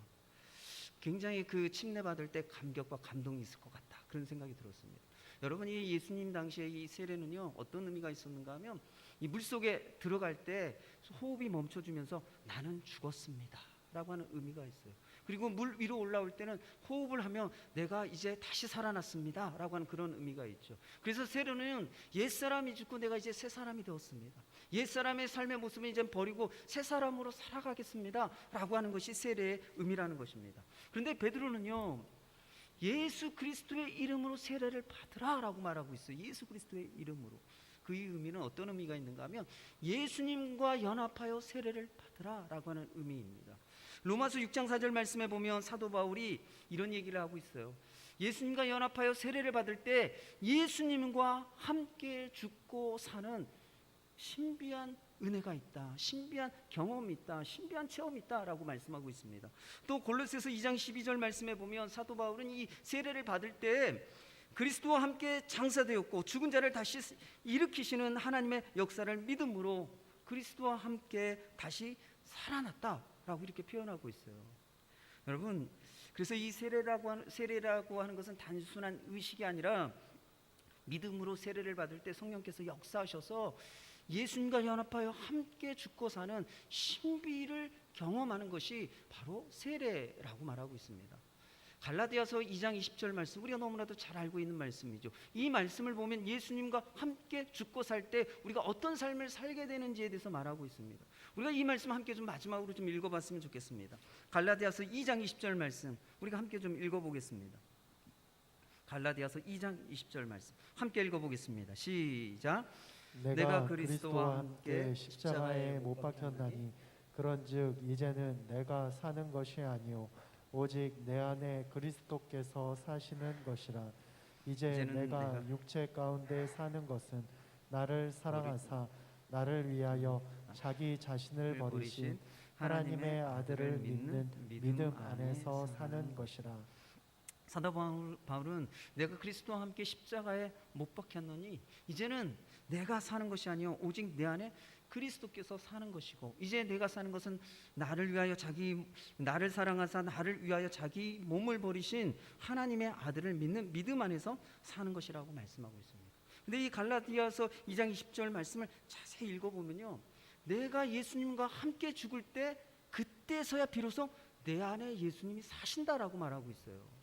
굉장히 그 침례 받을 때 감격과 감동이 있을 것 같다. 그런 생각이 들었습니다. 여러분, 이 예수님 당시에 이 세례는요 어떤 의미가 있었는가 하면 이 물속에 들어갈 때 호흡이 멈춰주면서 나는 죽었습니다 라고 하는 의미가 있어요. 그리고 물 위로 올라올 때는 호흡을 하면 내가 이제 다시 살아났습니다 라고 하는 그런 의미가 있죠. 그래서 세례는 옛사람이 죽고 내가 이제 새 사람이 되었습니다, 옛사람의 삶의 모습을 이제 버리고 새 사람으로 살아가겠습니다 라고 하는 것이 세례의 의미라는 것입니다. 그런데 베드로는요 예수 그리스도의 이름으로 세례를 받으라 라고 말하고 있어요. 예수 그리스도의 이름으로. 그 의미는 어떤 의미가 있는가 하면 예수님과 연합하여 세례를 받으라 라고 하는 의미입니다. 로마서 6장 4절 말씀에 보면 사도 바울이 이런 얘기를 하고 있어요. 예수님과 연합하여 세례를 받을 때 예수님과 함께 죽고 사는 신비한 은혜가 있다, 신비한 경험이 있다, 신비한 체험이 있다 라고 말씀하고 있습니다. 또 골로새서 2장 12절 말씀에 보면 사도 바울은 이 세례를 받을 때 그리스도와 함께 장사되었고 죽은 자를 다시 일으키시는 하나님의 역사를 믿음으로 그리스도와 함께 다시 살아났다라고 이렇게 표현하고 있어요. 여러분, 그래서 이 세례라고 하는 것은 단순한 의식이 아니라 믿음으로 세례를 받을 때 성령께서 역사하셔서 예수님과 연합하여 함께 죽고 사는 신비를 경험하는 것이 바로 세례라고 말하고 있습니다. 갈라디아서 2장 20절 말씀, 우리가 너무나도 잘 알고 있는 말씀이죠. 이 말씀을 보면 예수님과 함께 죽고 살 때 우리가 어떤 삶을 살게 되는지에 대해서 말하고 있습니다. 우리가 이 말씀 함께 좀 마지막으로 좀 읽어봤으면 좋겠습니다. 갈라디아서 2장 20절 말씀, 우리가 함께 좀 읽어보겠습니다. 갈라디아서 2장 20절 말씀 함께 읽어보겠습니다. 시작. 내가 그리스도와 함께 십자가에 못 박혔나니 그런즉 이제는 내가 사는 것이 아니요 오직 내 안에 그리스도께서 사시는 것이라. 이제 이제는 내가 내가 육체 가운데 사는 것은 나를 사랑하사 나를 위하여 자기 자신을 버리신 하나님의 아들을 믿는 믿음 안에서 사는 것이라. 사도 바울은 내가 그리스도와 함께 십자가에 못 박혔노니 이제는 내가 사는 것이 아니요 오직 내 안에 그리스도께서 사는 것이고, 이제 내가 사는 것은 나를 위하여 나를 사랑하사 나를 위하여 자기 몸을 버리신 하나님의 아들을 믿는 믿음 안에서 사는 것이라고 말씀하고 있습니다. 근데 이 갈라디아서 2장 20절 말씀을 자세히 읽어보면요, 내가 예수님과 함께 죽을 때 그때서야 비로소 내 안에 예수님이 사신다라고 말하고 있어요.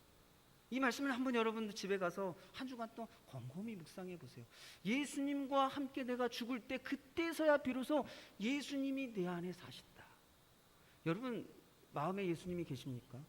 이 말씀을 한번 여러분들 집에 가서 한 주간 또 곰곰이 묵상해 보세요. 예수님과 함께 내가 죽을 때 그때서야 비로소 예수님이 내 안에 사신다. 여러분 마음에 예수님이 계십니까?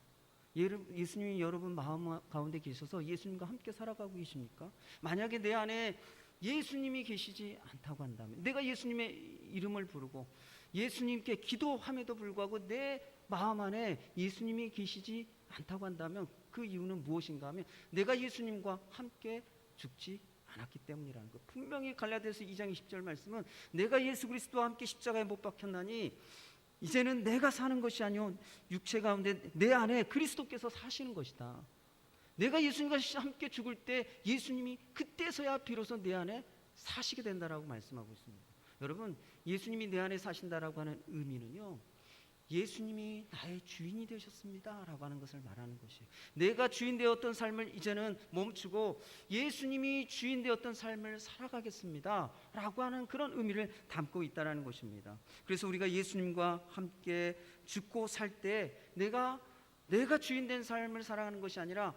예수님이 여러분 마음 가운데 계셔서 예수님과 함께 살아가고 계십니까? 만약에 내 안에 예수님이 계시지 않다고 한다면, 내가 예수님의 이름을 부르고 예수님께 기도함에도 불구하고 내 마음 안에 예수님이 계시지 않다고 한다면 그 이유는 무엇인가 하면 내가 예수님과 함께 죽지 않았기 때문이라는 것. 분명히 갈라디아서 2장 20절 말씀은 내가 예수 그리스도와 함께 십자가에 못 박혔나니 이제는 내가 사는 것이 아니요 육체 가운데 내 안에 그리스도께서 사시는 것이다. 내가 예수님과 함께 죽을 때 예수님이 그때서야 비로소 내 안에 사시게 된다라고 말씀하고 있습니다. 여러분, 예수님이 내 안에 사신다라고 하는 의미는요, 예수님이 나의 주인이 되셨습니다 라고 하는 것을 말하는 것이에요. 내가 주인 되었던 삶을 이제는 멈추고 예수님이 주인 되었던 삶을 살아가겠습니다 라고 하는 그런 의미를 담고 있다는 것입니다. 그래서 우리가 예수님과 함께 죽고 살 때 내가 주인 된 삶을 살아가는 것이 아니라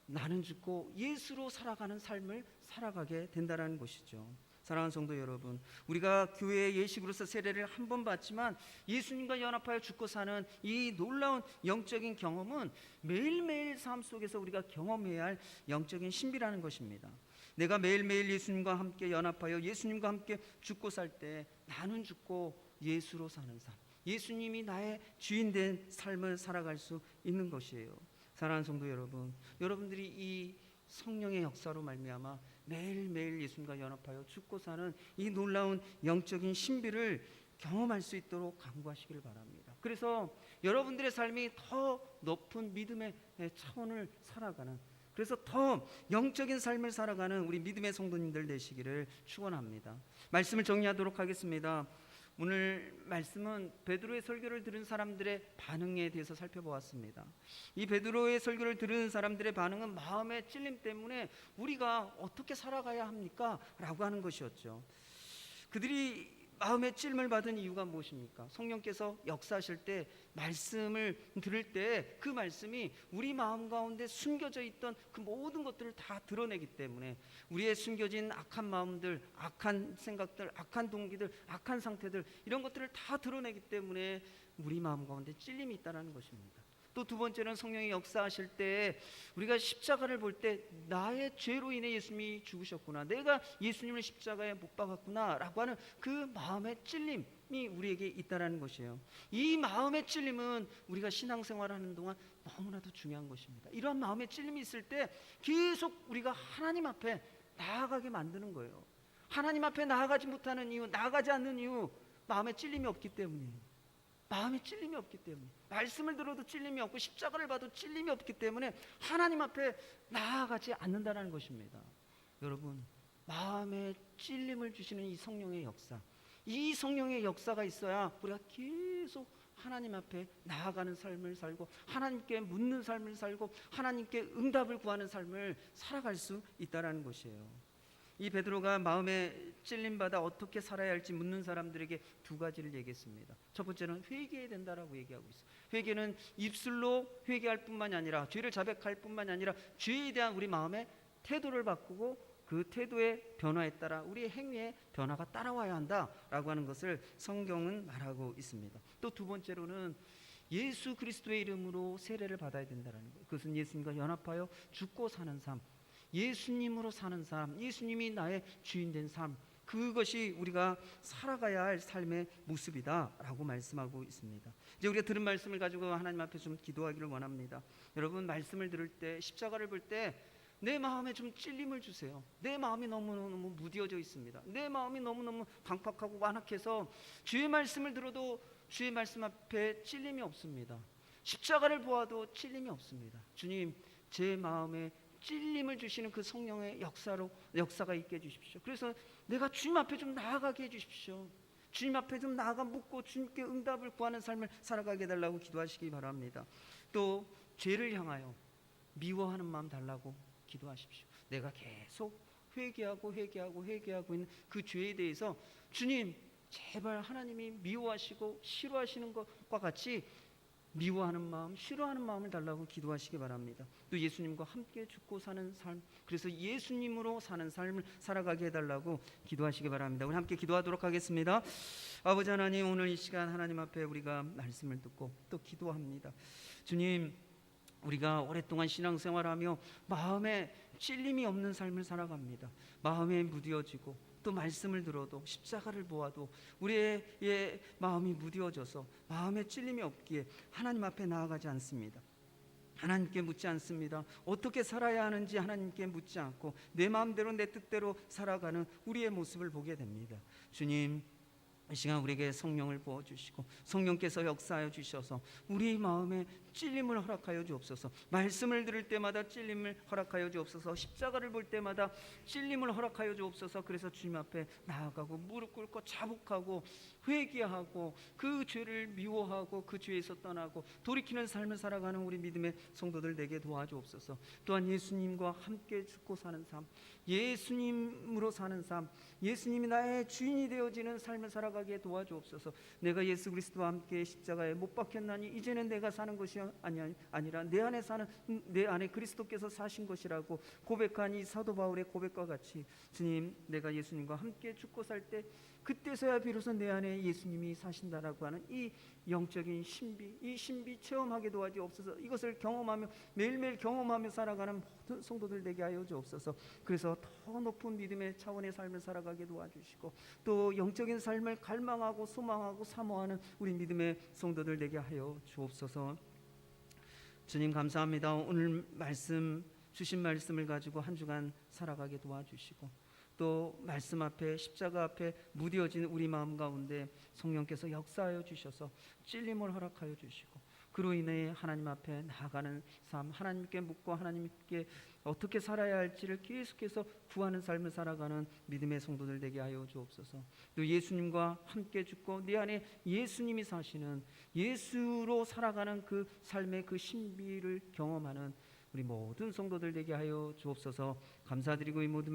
나는 죽고 예수로 살아가는 삶을 살아가게 된다는 것이죠. 사랑하는 성도 여러분, 우리가 교회의 예식으로서 세례를 한 번 받지만 예수님과 연합하여 죽고 사는 이 놀라운 영적인 경험은 매일매일 삶 속에서 우리가 경험해야 할 영적인 신비라는 것입니다. 내가 매일매일 예수님과 함께 연합하여 예수님과 함께 죽고 살 때 나는 죽고 예수로 사는 삶, 예수님이 나의 주인 된 삶을 살아갈 수 있는 것이에요. 사랑하는 성도 여러분, 여러분들이 이 성령의 역사로 말미암아 매일매일 예수님과 연합하여 죽고 사는 이 놀라운 영적인 신비를 경험할 수 있도록 간구하시기를 바랍니다. 그래서 여러분들의 삶이 더 높은 믿음의 차원을 살아가는, 그래서 더 영적인 삶을 살아가는 우리 믿음의 성도님들 되시기를 축원합니다. 말씀을 정리하도록 하겠습니다. 오늘 말씀은 베드로의 설교를 들은 사람들의 반응에 대해서 살펴보았습니다. 이 베드로의 설교를 들은 사람들의 반응은 마음의 찔림 때문에 우리가 어떻게 살아가야 합니까? 라고 하는 것이었죠. 그들이 마음의 찔림을 받은 이유가 무엇입니까? 성령께서 역사하실 때 말씀을 들을 때 그 말씀이 우리 마음 가운데 숨겨져 있던 그 모든 것들을 다 드러내기 때문에 우리의 숨겨진 악한 마음들, 악한 생각들, 악한 동기들, 악한 상태들, 이런 것들을 다 드러내기 때문에 우리 마음 가운데 찔림이 있다는 것입니다. 또 두 번째는 성령이 역사하실 때 우리가 십자가를 볼 때 나의 죄로 인해 예수님이 죽으셨구나, 내가 예수님을 십자가에 못 박았구나 라고 하는 그 마음의 찔림이 우리에게 있다는 것이에요. 이 마음의 찔림은 우리가 신앙생활을 하는 동안 너무나도 중요한 것입니다. 이러한 마음의 찔림이 있을 때 계속 우리가 하나님 앞에 나아가게 만드는 거예요. 하나님 앞에 나아가지 못하는 이유, 나아가지 않는 이유, 마음에 찔림이 없기 때문이에요. 마음에 찔림이 없기 때문에, 말씀을 들어도 찔림이 없고 십자가를 봐도 찔림이 없기 때문에 하나님 앞에 나아가지 않는다는 것입니다. 여러분, 마음에 찔림을 주시는 이 성령의 역사, 이 성령의 역사가 있어야 우리가 계속 하나님 앞에 나아가는 삶을 살고 하나님께 묻는 삶을 살고 하나님께 응답을 구하는 삶을 살아갈 수 있다는 것이에요. 이 베드로가 마음에 찔림받아 어떻게 살아야 할지 묻는 사람들에게 두 가지를 얘기했습니다. 첫 번째는 회개해야 된다라고 얘기하고 있어요. 회개는 입술로 회개할 뿐만이 아니라 죄를 자백할 뿐만이 아니라 죄에 대한 우리 마음의 태도를 바꾸고 그 태도의 변화에 따라 우리의 행위의 변화가 따라와야 한다라고 하는 것을 성경은 말하고 있습니다. 또 두 번째로는 예수 그리스도의 이름으로 세례를 받아야 된다는 거예요. 그것은 예수님과 연합하여 죽고 사는 삶, 예수님으로 사는 삶, 예수님이 나의 주인 된 삶, 그것이 우리가 살아가야 할 삶의 모습이다라고 말씀하고 있습니다. 이제 우리가 들은 말씀을 가지고 하나님 앞에 좀 기도하기를 원합니다. 여러분, 말씀을 들을 때, 십자가를 볼 때 내 마음에 좀 찔림을 주세요. 내 마음이 너무너무 무뎌져 있습니다. 내 마음이 너무너무 강팍하고 완악해서 주의 말씀을 들어도 주의 말씀 앞에 찔림이 없습니다. 십자가를 보아도 찔림이 없습니다. 주님, 제 마음에 찔림을 주시는 그 성령의 역사가 있게 해주십시오. 그래서 내가 주님 앞에 좀 나아가게 해주십시오. 주님 앞에 좀 나아가 묻고 주님께 응답을 구하는 삶을 살아가게 해달라고 기도하시기 바랍니다. 또 죄를 향하여 미워하는 마음 달라고 기도하십시오. 내가 계속 회개하고 있는 그 죄에 대해서 주님, 제발 하나님이 미워하시고 싫어하시는 것과 같이 미워하는 마음, 싫어하는 마음을 달라고 기도하시기 바랍니다. 또 예수님과 함께 죽고 사는 삶, 그래서 예수님으로 사는 삶을 살아가게 해달라고 기도하시기 바랍니다. 우리 함께 기도하도록 하겠습니다. 아버지 하나님, 오늘 이 시간 하나님 앞에 우리가 말씀을 듣고 또 기도합니다. 주님, 우리가 오랫동안 신앙생활하며 마음에 찔림이 없는 삶을 살아갑니다. 마음에 무뎌지고 또 말씀을 들어도 십자가를 보아도 우리의 마음이 무뎌져서 마음에 찔림이 없기에 하나님 앞에 나아가지 않습니다. 하나님께 묻지 않습니다. 어떻게 살아야 하는지 하나님께 묻지 않고 내 마음대로 내 뜻대로 살아가는 우리의 모습을 보게 됩니다. 주님, 이 시간 우리에게 성령을 부어주시고 성령께서 역사하여 주셔서 우리 마음에 찔림을 허락하여 주옵소서. 말씀을 들을 때마다 찔림을 허락하여 주옵소서. 십자가를 볼 때마다 찔림을 허락하여 주옵소서. 그래서 주님 앞에 나아가고 무릎 꿇고 자복하고 회개하고 그 죄를 미워하고 그 죄에서 떠나고 돌이키는 삶을 살아가는 우리 믿음의 성도들 되게 도와주옵소서. 또한 예수님과 함께 죽고 사는 삶, 예수님으로 사는 삶, 예수님이 나의 주인이 되어지는 삶을 살아가게 도와주옵소서. 내가 예수 그리스도와 함께 십자가에 못 박혔나니 이제는 내가 사는 것이 아니라 내 안에 그리스도께서 사신 것이라고 고백한 이 사도 바울의 고백과 같이 주님, 내가 예수님과 함께 죽고 살 때 그때서야 비로소 내 안에 예수님이 사신다라고 하는 이 영적인 신비, 이 신비 체험하게 도와주옵소서. 이것을 경험하며 매일매일 경험하며 살아가는 모든 성도들 되게 하여 주옵소서. 그래서 더 높은 믿음의 차원의 삶을 살아가게 도와주시고 또 영적인 삶을 갈망하고 소망하고 사모하는 우리 믿음의 성도들 되게 하여 주옵소서. 주님, 감사합니다. 오늘 주신 말씀을 가지고 한 주간 살아가게 도와주시고 또 말씀 앞에 십자가 앞에 무뎌진 우리 마음 가운데 성령께서 역사하여 주셔서 찔림을 허락하여 주시고 그로 인해 하나님 앞에 나아가는 삶, 하나님께 묻고 하나님께 어떻게 살아야 할지를 계속해서 구하는 삶을 살아가는 믿음의 성도들 되게 하여 주옵소서. 또 예수님과 함께 죽고 내 안에 예수님이 사시는 예수로 살아가는 그 삶의 그 신비를 경험하는 우리 모든 성도들 되게 하여 주옵소서. 감사드리고 이 모든